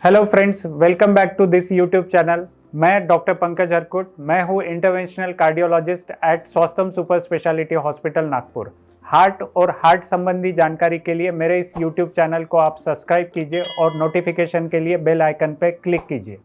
Hello friends, welcome back to this YouTube channel. मैं doctor Pankaj Harkut. मैं हूँ interventional cardiologist at Swastham super speciality hospital Nagpur. Heart और heart संबंधी जानकारी के लिए मेरे इस यूट्यूब चैनल को आप सब्सक्राइब कीजिए और नोटिफिकेशन के लिए बेल आइकन पर क्लिक कीजिए।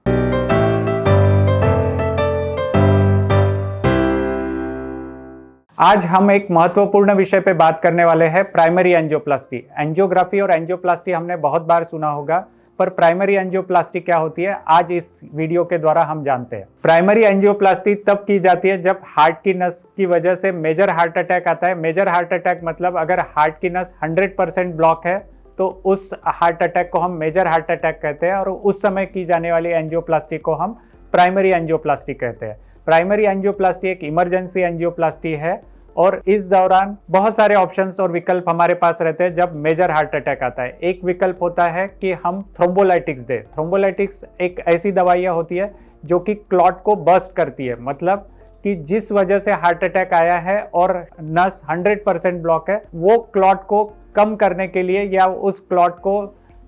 आज हम एक महत्वपूर्ण विषय पे बात करने वाले हैं, प्राइमरी एंजियोप्लास्टी। एंजियोग्राफी और एंजियोप्लास्टी हमने बहुत बार सुना होगा, पर प्राइमरी एंजियोप्लास्टी क्या होती है आज इस वीडियो के द्वारा हम जानते हैं। प्राइमरी एंजियोप्लास्टी तब की जाती है जब हार्ट की नस की वजह से मेजर हार्ट अटैक आता है। मेजर हार्ट अटैक मतलब अगर हार्ट की नस 100% ब्लॉक है तो उस हार्ट अटैक को हम मेजर हार्ट अटैक कहते हैं, और उस समय की जाने वाली एंजियोप्लास्टी को हम प्राइमरी एंजियोप्लास्टी कहते हैं। प्राइमरी एंजियोप्लास्टी एक इमरजेंसी एंजियोप्लास्टी है और इस दौरान बहुत सारे ऑप्शंस और विकल्प हमारे पास रहते हैं जब मेजर हार्ट अटैक आता है। एक विकल्प होता है कि हम थ्रोम्बोलाइटिक्स दें। थ्रोम्बोलाइटिक्स एक ऐसी दवाइयाँ होती है जो कि क्लॉट को बर्स्ट करती है, मतलब कि जिस वजह से हार्ट अटैक आया है और नस 100% ब्लॉक है, वो क्लॉट को कम करने के लिए या उस क्लॉट को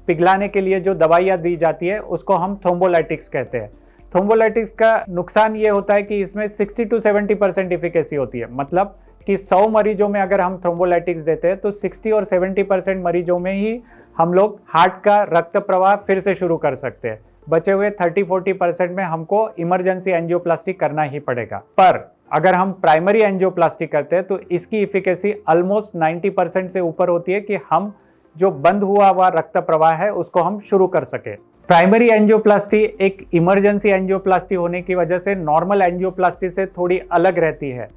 पिघलाने के लिए जो दवाइयाँ दी जाती है उसको हम थ्रोम्बोलाइटिक्स कहते हैं। थ्रोम्बोलाइटिक्स का नुकसान ये होता है कि इसमें 60 to 70% इफिकेसी होती है, मतलब कि 100 मरीजों में अगर हम थ्रोम्बोलाइटिक्स देते हैं तो 60 और 70% मरीजों में ही हम लोग हार्ट का रक्त प्रवाह फिर से शुरू कर सकते हैं। बचे हुए 30-40% में हमको इमरजेंसी एंजियोप्लास्टी करना ही पड़ेगा। पर अगर हम प्राइमरी एंजियोप्लास्टी करते हैं तो इसकी इफिकेसी ऑलमोस्ट 90% से ऊपर होती है कि हम जो बंद हुआ हुआ रक्त प्रवाह है उसको हम शुरू कर सके। प्राइमरी एंजियोप्लास्टी एक इमरजेंसी एंजियोप्लास्टी होने की वजह से नॉर्मल एंजियोप्लास्टी से थोड़ी अलग रहती है।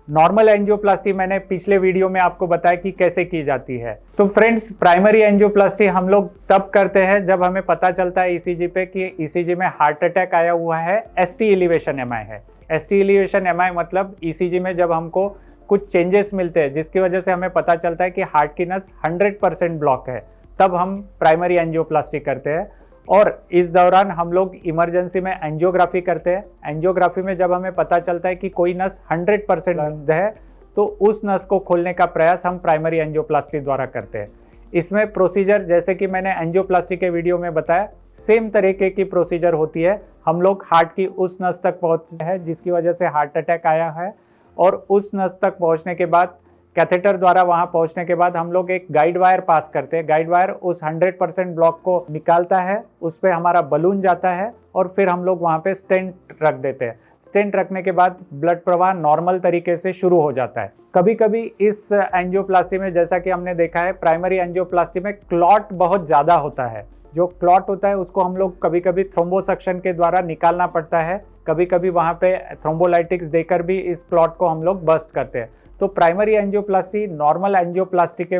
नॉर्मल एंजियोप्लास्टी मैंने पिछले वीडियो में आपको बताया कि कैसे की जाती है। तो फ्रेंड्स, प्राइमरी एंजियोप्लास्टी हम लोग तब करते हैं जब हमें पता चलता है ईसीजी पे कि ईसीजी में हार्ट अटैक आया हुआ है, एसटी एलिवेशन एमआई है। एसटी एलिवेशन एमआई मतलब ईसीजी में जब हमको कुछ चेंजेस मिलते हैं जिसकी वजह से हमें पता चलता है कि हार्ट की नस 100% ब्लॉक है, तब हम प्राइमरी एंजियोप्लास्टी करते हैं। और इस दौरान हम लोग इमरजेंसी में एंजियोग्राफी करते हैं। एंजियोग्राफी में जब हमें पता चलता है कि कोई नस 100% बंद है तो उस नस को खोलने का प्रयास हम प्राइमरी एंजियोप्लास्टी द्वारा करते हैं। इसमें प्रोसीजर जैसे कि मैंने एंजियोप्लास्टी के वीडियो में बताया, सेम तरीके की प्रोसीजर होती है। हम लोग हार्ट की उस नस तक पहुँचते हैं जिसकी वजह से हार्ट अटैक आया है, और उस नस तक पहुँचने के बाद कैथेटर द्वारा वहां पहुंचने के बाद हम लोग एक गाइड वायर पास करते हैं। गाइड वायर उस 100% ब्लॉक को निकालता है, उस पर हमारा बलून जाता है और फिर हम लोग वहां पे स्टेंट रख देते हैं। स्टेंट रखने के बाद ब्लड प्रवाह नॉर्मल तरीके से शुरू हो जाता है। कभी कभी इस एंजियोप्लास्टी में, जैसा कि हमने देखा है, प्राइमरी एंजियोप्लास्टी में क्लॉट बहुत ज़्यादा होता है। जो क्लॉट होता है उसको हम लोग कभी कभी थ्रोम्बोसक्शन के द्वारा निकालना पड़ता है। कभी कभी वहाँ पे थ्रोम्बोलाइटिक्स देकर भी इस क्लॉट को हम लोग बस्ट करते हैं। तो प्राइमरी एंजियोप्लास्टी नॉर्मल एंजियोप्लास्टी के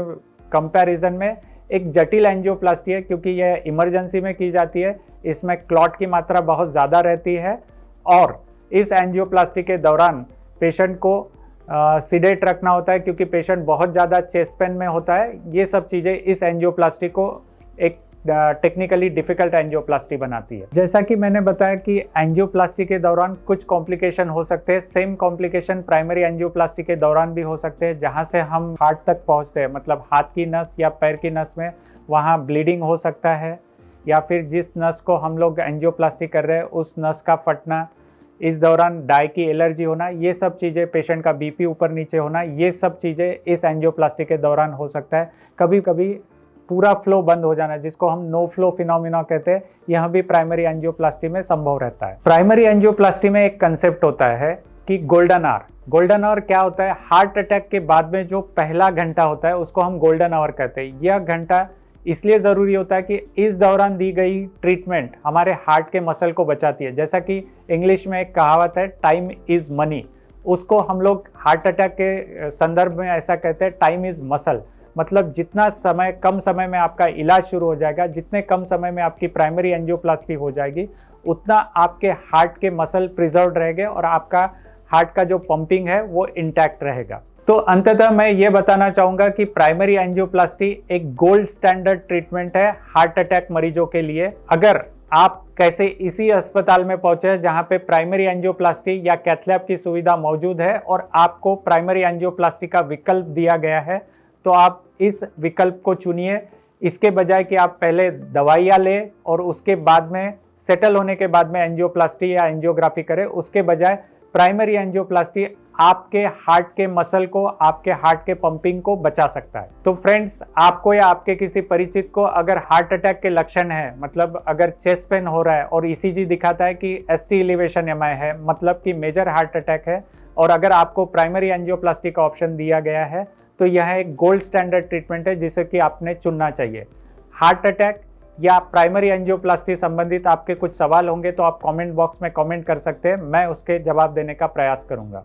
कंपैरिजन में एक जटिल एंजियोप्लास्टी है, क्योंकि यह इमरजेंसी में की जाती है। इसमें क्लॉट की मात्रा बहुत ज़्यादा रहती है और इस एंजियोप्लास्टी के दौरान पेशेंट को सीडेट रखना होता है, क्योंकि पेशेंट बहुत ज़्यादा चेस्ट पेन में होता है। ये सब चीज़ें इस एंजियोप्लास्टी को एक टेक्निकली डिफिकल्ट एंजियोप्लास्टी बनाती है। जैसा कि मैंने बताया कि एंजियोप्लास्टी के दौरान कुछ कॉम्प्लिकेशन हो सकते हैं। सेम कॉम्प्लिकेशन प्राइमरी एंजियोप्लास्टी के दौरान भी हो सकते हैं। जहां से हम हार्ट तक पहुंचते हैं, मतलब हाथ की नस या पैर की नस में, वहां ब्लीडिंग हो सकता है, या फिर जिस नस को हम लोग एंजियोप्लास्टी कर रहे हैं उस नस का फटना, इस दौरान डाई की एलर्जी होना, ये सब चीज़ें, पेशेंट का बीपी ऊपर नीचे होना, ये सब चीज़ें इस एंजियोप्लास्टी के दौरान हो सकता है। कभी कभी पूरा फ्लो बंद हो जाना, जिसको हम नो फ्लो फिनोमिना कहते हैं, यह भी प्राइमरी एंजियोप्लास्टी में संभव रहता है। प्राइमरी एंजियोप्लास्टी में एक कंसेप्ट होता है कि गोल्डन आवर। गोल्डन आवर क्या होता है? हार्ट अटैक के बाद में जो पहला घंटा होता है उसको हम गोल्डन आवर कहते हैं। यह घंटा इसलिए ज़रूरी होता है कि इस दौरान दी गई ट्रीटमेंट हमारे हार्ट के मसल को बचाती है। जैसा कि इंग्लिश में एक कहावत है, टाइम इज़ मनी। उसको हम लोग हार्ट अटैक के संदर्भ में ऐसा कहते हैं, टाइम इज़ मसल। मतलब जितना समय, कम समय में आपका इलाज शुरू हो जाएगा, जितने कम समय में आपकी प्राइमरी एंजियोप्लास्टी हो जाएगी, उतना आपके हार्ट के मसल प्रिजर्व रहेंगे और आपका हार्ट का जो पंपिंग है वो इंटैक्ट रहेगा। तो अंततः मैं ये बताना चाहूँगा कि प्राइमरी एंजियोप्लास्टी एक गोल्ड स्टैंडर्ड ट्रीटमेंट है हार्ट अटैक मरीजों के लिए। अगर आप कैसे इसी अस्पताल में पहुंचे जहां पे प्राइमरी एंजियोप्लास्टी या कैथ लैब की सुविधा मौजूद है और आपको प्राइमरी एंजियोप्लास्टी का विकल्प दिया गया है, तो आप इस विकल्प को चुनिए। इसके बजाय कि आप पहले दवाइयाँ लें और उसके बाद में सेटल होने के बाद में एंजियोप्लास्टी या एंजियोग्राफी करें, उसके बजाय प्राइमरी एंजियोप्लास्टी आपके हार्ट के मसल को, आपके हार्ट के पंपिंग को बचा सकता है। तो फ्रेंड्स, आपको या आपके किसी परिचित को अगर हार्ट अटैक के लक्षण है, मतलब अगर चेस्ट पेन हो रहा है और ईसीजी दिखाता है कि एसटी एलिवेशन एमआई है, मतलब कि मेजर हार्ट अटैक है, और अगर आपको प्राइमरी एंजियोप्लास्टी का ऑप्शन दिया गया है, तो यह एक गोल्ड स्टैंडर्ड ट्रीटमेंट है जिसे कि आपने चुनना चाहिए। हार्ट अटैक या प्राइमरी एंजियोप्लास्टी संबंधित आपके कुछ सवाल होंगे तो आप कमेंट बॉक्स में कमेंट कर सकते हैं, मैं उसके जवाब देने का प्रयास करूंगा।